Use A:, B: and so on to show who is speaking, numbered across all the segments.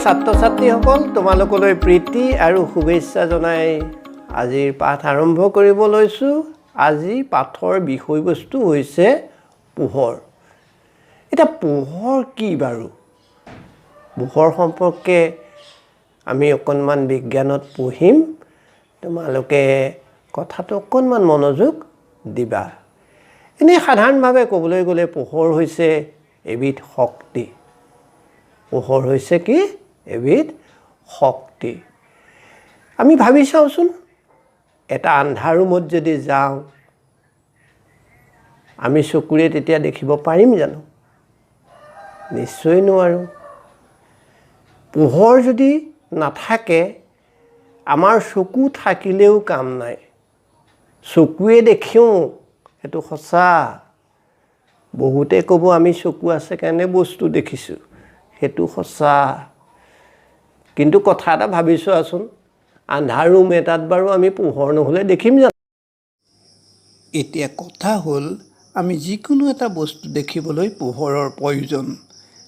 A: ছাত্ৰ ছাত্ৰীসকল তোমালোকলৈ প্ৰীতি আৰু শুভেচ্ছা জনাই আজিৰ পাঠ আৰম্ভ কৰিব লৈছোঁ। আজি পাঠৰ বিষয়বস্তু হৈছে পোহৰ। এটা পোহৰ কি বাৰু? পোহৰ সম্পৰ্কে আমি অকণমান বিজ্ঞানত পঢ়িম। তোমালোকে কথাটো অকণমান মনোযোগ দিবা। এনেই সাধাৰণভাৱে ক'বলৈ গ'লে পোহৰ হৈছে এবিধ শক্তি। পোহৰ হৈছে কি? এবিধ শক্তি। আমি ভাবি চাওঁচোন, এটা আন্ধাৰ ৰুমত যদি যাওঁ, আমি চকুৰে তেতিয়া দেখিব পাৰিম জানো? নিশ্চয় নোৱাৰোঁ। পোহৰ যদি নাথাকে, আমাৰ চকু থাকিলেও কাম নাই। চকুৱে দেখিও, সেইটো সঁচা। বহুতে ক'ব আমি চকু আছে কাৰণে বস্তু দেখিছোঁ, সেইটো সঁচা। কিন্তু কথা এটা ভাবি চোৱাচোন, আন্ধাৰ ৰুম এটাত বাৰু আমি পোহৰ নহ'লে দেখিম জানো? এতিয়া কথা হ'ল, আমি যিকোনো এটা বস্তু দেখিবলৈ পোহৰৰ প্ৰয়োজন।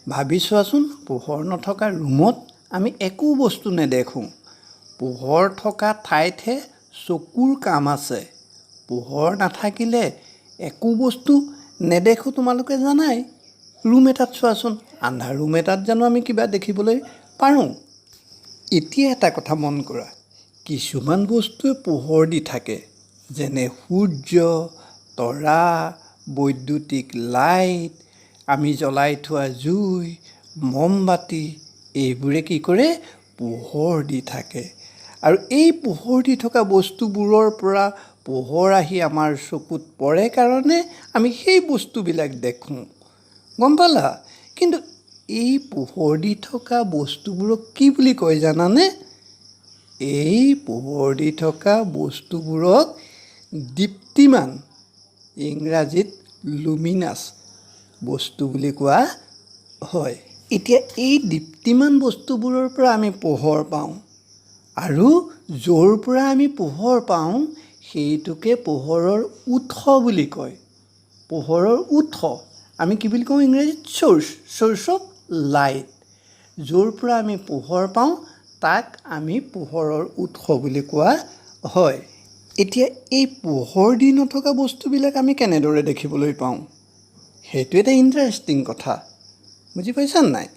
A: ভাবি চোৱাচোন, পোহৰ নথকা ৰুমত আমি একো বস্তু নেদেখোঁ। পোহৰ থকা ঠাইতহে চকুৰ কাম আছে। পোহৰ নাথাকিলে একো বস্তু নেদেখোঁ, তোমালোকে জানাই। ৰুম এটাত চোৱাচোন, আন্ধাৰ ৰুম এটাত জানো আমি কিবা দেখিবলৈ পাৰোঁ? এতিয়া এটা কথা মন কৰা, কিছুমান বস্তুৱে পোহৰ দি থাকে, যেনে সূৰ্য, তৰা, বৈদ্যুতিক লাইট, আমি জ্বলাই থোৱা জুই, মমবাতি, এইবোৰে কি কৰে? পোহৰ দি থাকে। আৰু এই পোহৰ দি থকা বস্তুবোৰৰ পৰা পোহৰ আহি আমাৰ চকুত পৰে কাৰণে আমি সেই বস্তুবিলাক দেখোঁ। গম পালা? কিন্তু এই পোহৰ দি থকা বস্তুবোৰক কি বুলি কয় জানানে? এই পোহৰ দি থকা বস্তুবোৰক দীপ্তিমান, ইংৰাজীত লুমিনাছ বস্তু বুলি কোৱা হয়। এতিয়া এই দীপ্তিমান বস্তুবোৰৰ পৰা আমি পোহৰ পাওঁ, আৰু য'ৰ পৰা আমি পোহৰ পাওঁ সেইটোকে পোহৰৰ উৎস বুলি কয়। পোহৰৰ উৎস আমি কি বুলি কওঁ ইংৰাজীত? Source of light. য'ৰ পৰা আমি পোহৰ পাওঁ তাক আমি পোহৰৰ উৎস বুলি কোৱা হয়। এতিয়া এই পোহৰ দি নথকা বস্তুবিলাক আমি কেনেদৰে দেখিবলৈ পাওঁ? সেইটো এটা ইণ্টাৰেষ্টিং কথা। বুজি পাইছা নাই?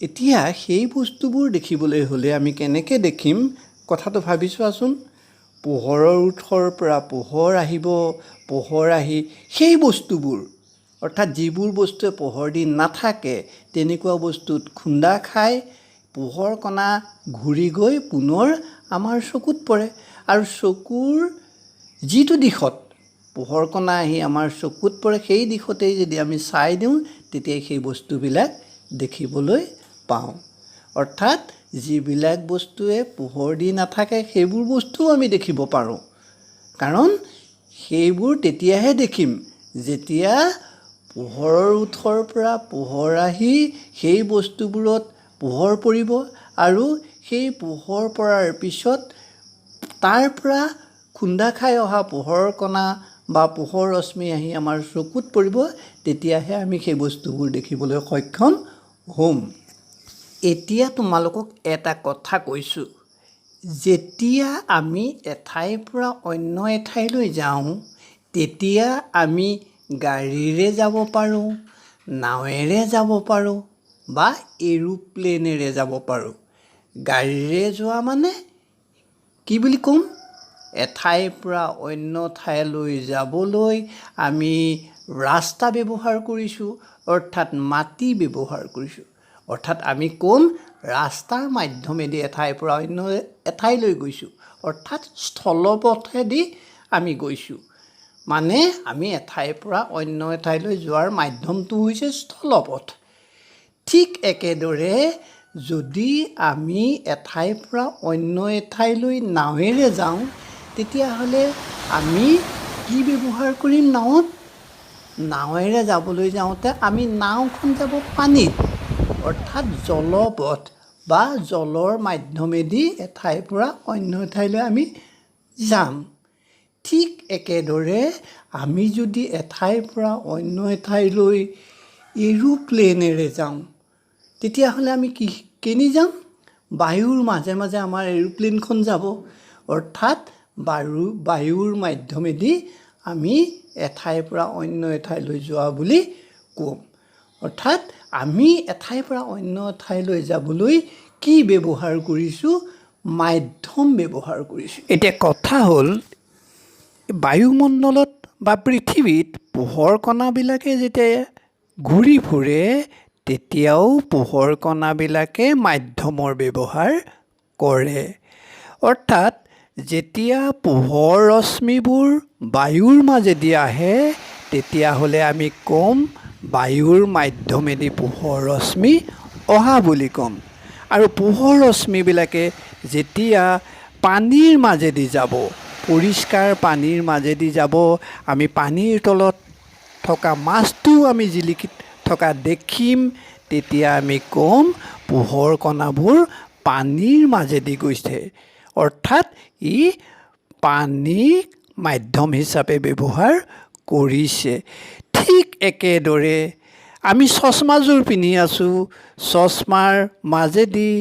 A: এতিয়া সেই বস্তুবোৰ দেখিবলৈ হ'লে আমি কেনেকৈ দেখিম কথাটো ভাবি চোৱাচোন। পোহৰৰ উৎসৰ পৰা পোহৰ আহিব, পোহৰ আহি সেই বস্তুবোৰ, অৰ্থাৎ যিবোৰ বস্তুৱে পোহৰ দি নাথাকে তেনেকুৱা বস্তুত খুন্দা খাই পোহৰ কণা ঘূৰি গৈ পুনৰ আমাৰ চকুত পৰে। আৰু চকুৰ যিটো দিশত পোহৰ কণা আহি আমাৰ চকুত পৰে সেই দিশতেই যদি আমি চাই দিওঁ তেতিয়াই সেই বস্তুবিলাক দেখিবলৈ পাওঁ। অৰ্থাৎ যিবিলাক বস্তুৱে পোহৰ দি নাথাকে সেইবোৰ বস্তুও আমি দেখিব পাৰোঁ। কাৰণ সেইবোৰ তেতিয়াহে দেখিম যেতিয়া পোহৰৰ উৎসৰ পৰা পোহৰ আহি সেই বস্তুবোৰত পোহৰ পৰিব, আৰু সেই পোহৰ পৰাৰ পিছত তাৰ পৰা খুন্দা খাই অহা পোহৰৰ কণা বা পোহৰ ৰশ্মি আহি আমাৰ চকুত পৰিব, তেতিয়াহে আমি সেই বস্তুবোৰ দেখিবলৈ সক্ষম হ'ম। এতিয়া তোমালোকক এটা কথা কৈছোঁ, যেতিয়া আমি এঠাইৰ পৰা অন্য এঠাইলৈ যাওঁ তেতিয়া আমি গাড়ীৰে যাব পাৰোঁ, নাৱেৰে যাব পাৰোঁ বা এৰোপ্লেনেৰে যাব পাৰোঁ। গাড়ীৰে যোৱা মানে কি বুলি ক'ম? এঠাইৰ পৰা অন্য ঠাইলৈ যাবলৈ আমি ৰাস্তা ব্যৱহাৰ কৰিছোঁ, অৰ্থাৎ মাটি ব্যৱহাৰ কৰিছোঁ। অৰ্থাৎ আমি ক'ম ৰাস্তাৰ মাধ্যমেদি এঠাইৰ পৰা অন্য এঠাইলৈ গৈছোঁ, অৰ্থাৎ স্থলপথেদি আমি গৈছোঁ। মানে আমি এঠাইৰ পৰা অন্য এঠাইলৈ যোৱাৰ মাধ্যমটো হৈছে স্থলপথ। ঠিক একেদৰে যদি আমি এঠাইৰ পৰা অন্য এঠাইলৈ নাৱেৰে যাওঁ তেতিয়াহ'লে আমি কি ব্যৱহাৰ কৰিম নাৱত? নাৱেৰে যাবলৈ যাওঁতে আমি নাওখন যাব পানীত, অৰ্থাৎ জলপথ বা জলৰ মাধ্যমেদি এঠাইৰ পৰা অন্য এঠাইলৈ আমি যাম। ঠিক একেদৰে আমি যদি এঠাইৰ পৰা অন্য এঠাইলৈ এৰোপ্লেনেৰে যাওঁ তেতিয়াহ'লে আমি কি
B: কেনি যাম বায়ুৰ মাজে মাজে আমাৰ এৰোপ্লেনখন যাব অৰ্থাৎ বায়ুৰ মাধ্যমেদি আমি এঠাইৰ পৰা অন্য এঠাইলৈ যোৱা বুলি ক'ম অৰ্থাৎ আমি এঠাইৰ পৰা অন্য এঠাইলৈ যাবলৈ কি ব্যৱহাৰ কৰিছোঁ মাধ্যম ব্যৱহাৰ কৰিছোঁ এতিয়া কথা হ'ল বায়ুমণ্ডলত বা পৃথিৱীত পোহৰ কণাবিলাকে যেতিয়া ঘূৰি ফুৰে তেতিয়াও পোহৰ কণাবিলাকে মাধ্যমৰ ব্যৱহাৰ কৰে অৰ্থাৎ যেতিয়া পোহৰ ৰশ্মিবোৰ বায়ুৰ মাজেদি আহে তেতিয়াহ'লে আমি ক'ম বায়ুৰ মাধ্যমেদি পোহৰ ৰশ্মি অহা বুলি ক'ম আৰু পোহৰ ৰশ্মিবিলাকে যেতিয়া পানীৰ মাজেদি যাব পৰিষ্কাৰ পানীৰ মাজেদি যাব আমি পানীৰ তলত থকা মাছটো আমি জিলিকি থকা দেখিম তেতিয়া আমি ক'ম পোহৰ কণাবোৰ পানীৰ মাজেদি গৈছে অৰ্থাৎ ই পানীক মাধ্যম হিচাপে ব্যৱহাৰ কৰিছে ঠিক একেদৰে আমি চশমাযোৰ পিন্ধি আছোঁ চশমাৰ মাজেদি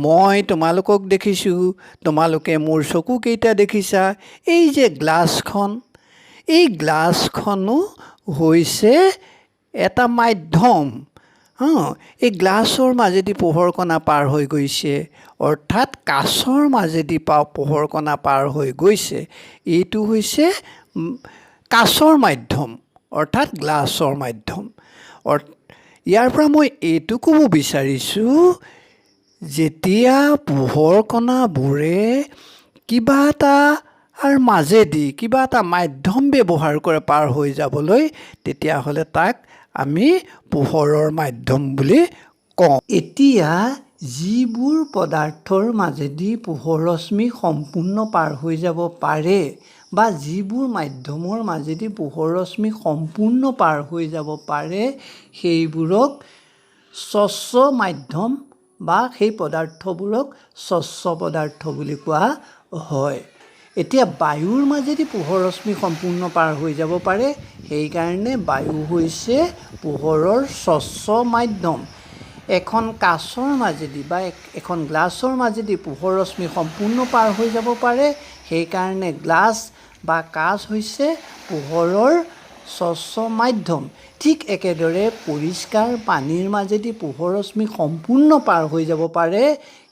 B: মই তোমালোকক দেখিছোঁ তোমালোকে মোৰ চকুকেইটা দেখিছা এই যে গ্লাছখন এই গ্লাছখনো হৈছে এটা মাধ্যম এই গ্লাছৰ মাজেদি পোহৰ কণা পাৰ হৈ গৈছে অৰ্থাৎ কাঁচৰ মাজেদি পোহৰ কণা পাৰ হৈ গৈছে এইটো হৈছে কাঁচৰ মাধ্যম অৰ্থাৎ গ্লাছৰ মাধ্যম ইয়াৰ পৰা মই এইটো ক'ব বিচাৰিছোঁ যেতিয়া পোহৰ কণাবোৰে কিবা এটা মাধ্যম ব্যৱহাৰ কৰে পাৰ হৈ যাবলৈ তেতিয়াহ'লে তাক আমি পোহৰৰ মাধ্যম বুলি কওঁ এতিয়া যিবোৰ পদাৰ্থৰ মাজেদি পোহৰ ৰশ্মি সম্পূৰ্ণ পাৰ হৈ যাব পাৰে বা যিবোৰ মাধ্যমৰ মাজেদি পোহৰ ৰশ্মি সম্পূৰ্ণ পাৰ হৈ যাব পাৰে সেইবোৰক স্বচ্ছ মাধ্যম বা সেই পদাৰ্থবোৰক স্বচ্ছ পদাৰ্থ বুলি কোৱা হয় এতিয়া বায়ুৰ মাজেদি পোহৰ ৰশ্মি সম্পূৰ্ণ পাৰ হৈ যাব পাৰে সেইকাৰণে বায়ু হৈছে পোহৰৰ স্বচ্ছ মাধ্যম এখন কাঁচৰ মাজেদি বা এখন গ্লাছৰ মাজেদি পোহৰ ৰশ্মি সম্পূৰ্ণ পাৰ হৈ যাব পাৰে সেইকাৰণে গ্লাছ বা কাঁচ হৈছে পোহৰৰ স্বচ্ছ মাধ্যম ঠিক একেদৰে পৰিষ্কাৰ পানীৰ মাজেদি পোহৰ ৰশ্মি সম্পূৰ্ণ পাৰ হৈ যাব পাৰে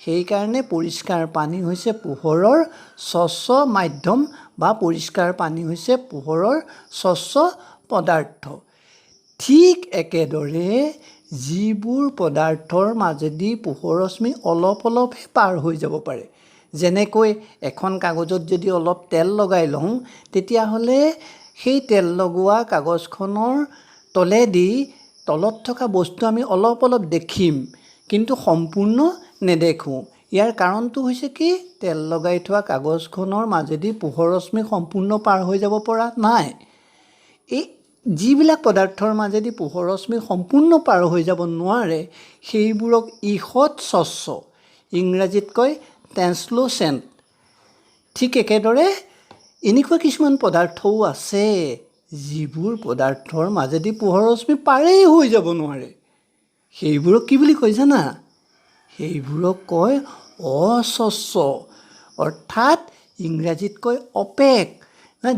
B: সেইকাৰণে পৰিষ্কাৰ পানী হৈছে পোহৰৰ স্বচ্ছ মাধ্যম বা পৰিষ্কাৰ পানী হৈছে পোহৰৰ স্বচ্ছ পদাৰ্থ ঠিক একেদৰে যিবোৰ পদাৰ্থৰ মাজেদি পোহৰ ৰশ্মি অলপহে পাৰ হৈ যাব পাৰে যেনেকৈ এখন কাগজত যদি অলপ তেল লগাই লওঁ তেতিয়াহ'লে সেই তেল লগোৱা কাগজখনৰ তলেদি তলত থকা বস্তু আমি অলপ দেখিম কিন্তু সম্পূৰ্ণ নেদেখোঁ ইয়াৰ কাৰণটো হৈছে কি তেল লগাই থোৱা কাগজখনৰ মাজেদি পোহৰ ৰশ্মি সম্পূৰ্ণ পাৰ হৈ যাব পৰা নাই এই যিবিলাক পদাৰ্থৰ মাজেদি পোহৰ ৰশ্মি সম্পূৰ্ণ পাৰ হৈ যাব নোৱাৰে সেইবোৰক ঈষৎ স্বচ্ছ ইংৰাজীত কয় ট্ৰেন্সলুচেণ্ট ঠিক একেদৰে এনেকুৱা কিছুমান পদাৰ্থও আছে যিবোৰ পদাৰ্থৰ মাজেদি পোহৰ ৰশ্মি পাৰেই হৈ যাব নোৱাৰে সেইবোৰক কি বুলি কয় জানা সেইবোৰক কয় অস্বচ্ছ অৰ্থাৎ ইংৰাজীত কয় অপেক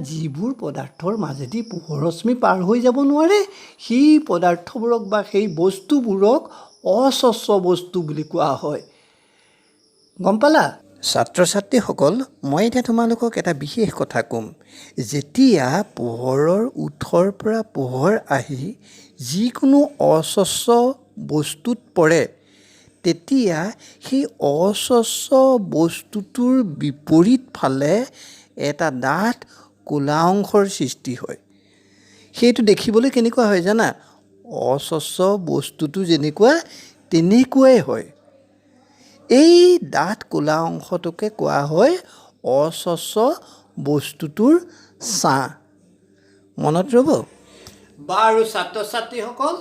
B: যিবোৰ পদাৰ্থৰ মাজেদি পোহৰ ৰশ্মি পাৰ হৈ যাব নোৱাৰে সেই পদাৰ্থবোৰক বা সেই বস্তুবোৰক অস্বচ্ছ বস্তু বুলি কোৱা হয় গম পালা ছাত্ৰ ছাত্ৰীসকল মই এতিয়া তোমালোকক এটা বিশেষ কথা ক'ম যেতিয়া পোহৰৰ উৎসৰ পৰা পোহৰ আহি যিকোনো অস্বচ্ছ বস্তুত পৰে তেতিয়া সেই অস্বচ্ছ বস্তুটোৰ বিপৰীত ফালে এটা ডাঠ ক'লা অংশৰ সৃষ্টি হয় সেইটো দেখিবলৈ কেনেকুৱা হয় জানা অস্বচ্ছ বস্তুটো যেনেকুৱা তেনেকুৱাই হয় এই ডাঠ ক'লা অংশটোকে কোৱা হয় অস্বচ্ছ বস্তুটোৰ ছাঁ মনত ৰ'ব বাৰু ছাত্ৰ ছাত্ৰীসকল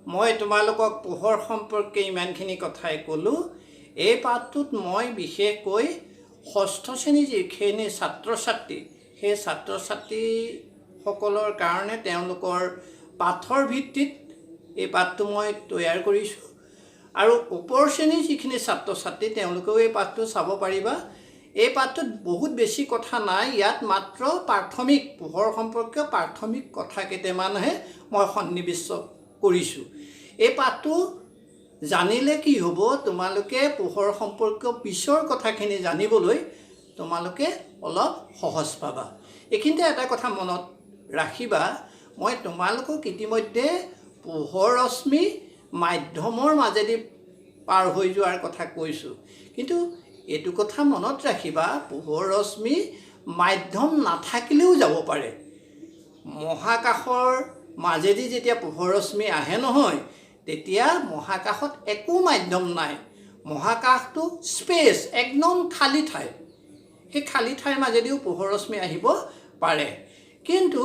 B: মই তোমালোকক পোহৰ সম্পৰ্কে ইমানখিনি কথাই ক'লোঁ এই পাঠটোত মই বিশেষকৈ ষষ্ঠ শ্ৰেণীৰ যিখিনি ছাত্ৰ ছাত্ৰী সেই ছাত্ৰ ছাত্ৰীসকলৰ কাৰণে তেওঁলোকৰ পাঠৰ ভিত্তিত এই পাঠটো মই তৈয়াৰ কৰিছোঁ
A: আৰু ওপৰ শ্ৰেণীৰ যিখিনি ছাত্ৰ ছাত্ৰী তেওঁলোকেও এই পাঠটো চাব পাৰিবা। এই পাঠটোত বহুত বেছি কথা নাই, ইয়াত মাত্ৰ প্ৰাথমিক পোহৰ সম্পৰ্কীয় প্ৰাথমিক কথা কেইটামানহে মই সন্নিৱিষ্ট কৰিছোঁ। এই পাঠটো জানিলে কি হ'ব, তোমালোকে পোহৰ সম্পৰ্কীয় পিছৰ কথাখিনি জানিবলৈ তোমালোকে অলপ সহজ পাবা। এইখিনিতে এটা কথা মনত ৰাখিবা, মই তোমালোকক ইতিমধ্যে পোহৰ ৰশ্মি মাধ্যমৰ মাজেদি পাৰ হৈ যোৱাৰ কথা কৈছোঁ, কিন্তু এইটো কথা মনত ৰাখিবা, পোহৰ ৰশ্মি মাধ্যম নাথাকিলেও যাব পাৰে। মহাকাশৰ মাজেদি যেতিয়া পোহৰ ৰশ্মি আহে নহয়, তেতিয়া মহাকাশত একো মাধ্যম নাই, মহাকাশটো স্পেচ, একদম খালী ঠাই। সেই খালী ঠাইৰ মাজেদিও পোহৰ ৰশ্মি আহিব পাৰে। কিন্তু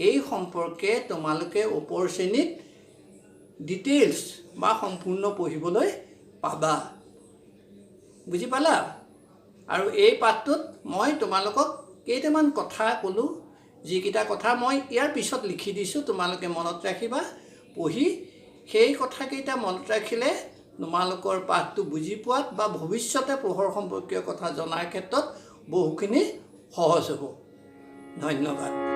A: এই সম্পৰ্কে তোমালোকে ওপৰ শ্ৰেণীত ডিটেইলছ বা সম্পূৰ্ণ পঢ়িবলৈ পাবা। বুজি পালা? আৰু এই পাঠটোত মই তোমালোকক কেইটামান কথা ক'লোঁ, যিকেইটা কথা মই ইয়াৰ পিছত লিখি দিছোঁ, তোমালোকে মনত ৰাখিবা। পঢ়ি সেই কথাকেইটা মনত ৰাখিলে তোমালোকৰ পাঠটো বুজি পোৱাত বা ভৱিষ্যতে পোহৰ সম্পৰ্কীয় কথা জনাৰ ক্ষেত্ৰত বহুখিনি সহজ হ'ব। ধন্যবাদ।